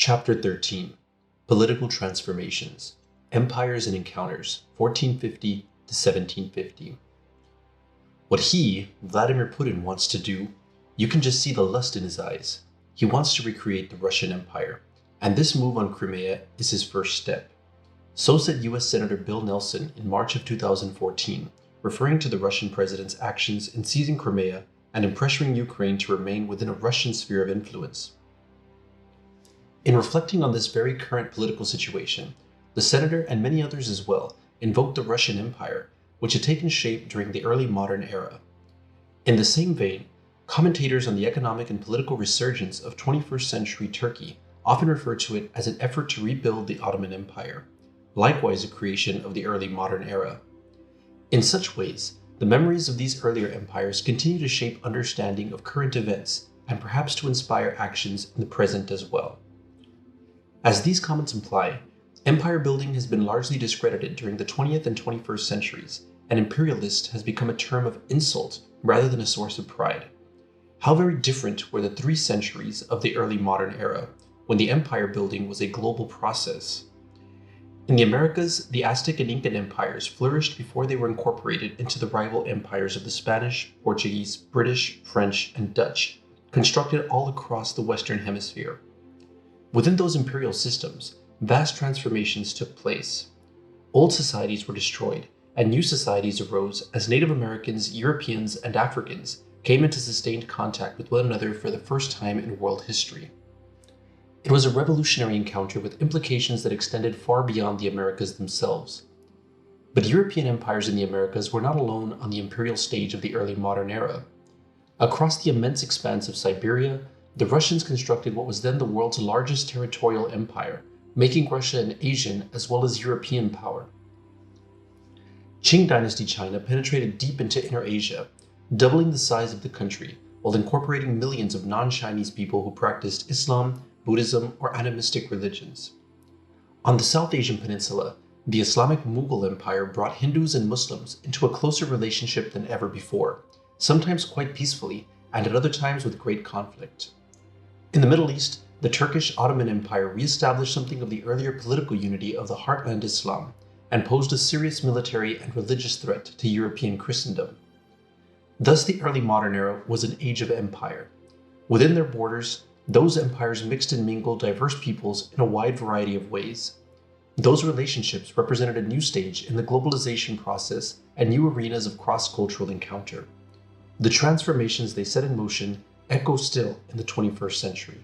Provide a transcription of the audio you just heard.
Chapter 13 Political Transformations Empires and Encounters 1450 to 1750. What he, Vladimir Putin, wants to do, you can just see the lust in his eyes. He wants to recreate the Russian Empire, and this move on Crimea is his first step. So said US Senator Bill Nelson in March of 2014, referring to the Russian president's actions in seizing Crimea and in pressuring Ukraine to remain within a Russian sphere of influence. In reflecting on this very current political situation, the senator and many others as well invoked the Russian Empire, which had taken shape during the early modern era. In the same vein, commentators on the economic and political resurgence of 21st century Turkey often refer to it as an effort to rebuild the Ottoman Empire, likewise a creation of the early modern era. In such ways, the memories of these earlier empires continue to shape understanding of current events and perhaps to inspire actions in the present as well. As these comments imply, empire building has been largely discredited during the 20th and 21st centuries, and imperialist has become a term of insult rather than a source of pride. How very different were the 3 centuries of the early modern era, when the empire building was a global process. In the Americas, the Aztec and Incan empires flourished before they were incorporated into the rival empires of the Spanish, Portuguese, British, French, and Dutch, constructed all across the Western Hemisphere. Within those imperial systems, vast transformations took place. Old societies were destroyed, and new societies arose as Native Americans, Europeans, and Africans came into sustained contact with one another for the first time in world history. It was a revolutionary encounter with implications that extended far beyond the Americas themselves. But European empires in the Americas were not alone on the imperial stage of the early modern era. Across the immense expanse of Siberia, the Russians constructed what was then the world's largest territorial empire, making Russia an Asian as well as European power. Qing dynasty China penetrated deep into Inner Asia, doubling the size of the country while incorporating millions of non-Chinese people who practiced Islam, Buddhism, or animistic religions. On the South Asian peninsula, the Islamic Mughal Empire brought Hindus and Muslims into a closer relationship than ever before, sometimes quite peacefully and at other times with great conflict. In the Middle East, the Turkish Ottoman Empire re-established something of the earlier political unity of the heartland Islam and posed a serious military and religious threat to European Christendom. Thus, the early modern era was an age of empire. Within their borders, those empires mixed and mingled diverse peoples in a wide variety of ways. Those relationships represented a new stage in the globalization process and new arenas of cross-cultural encounter. The transformations they set in motion echo still in the 21st century.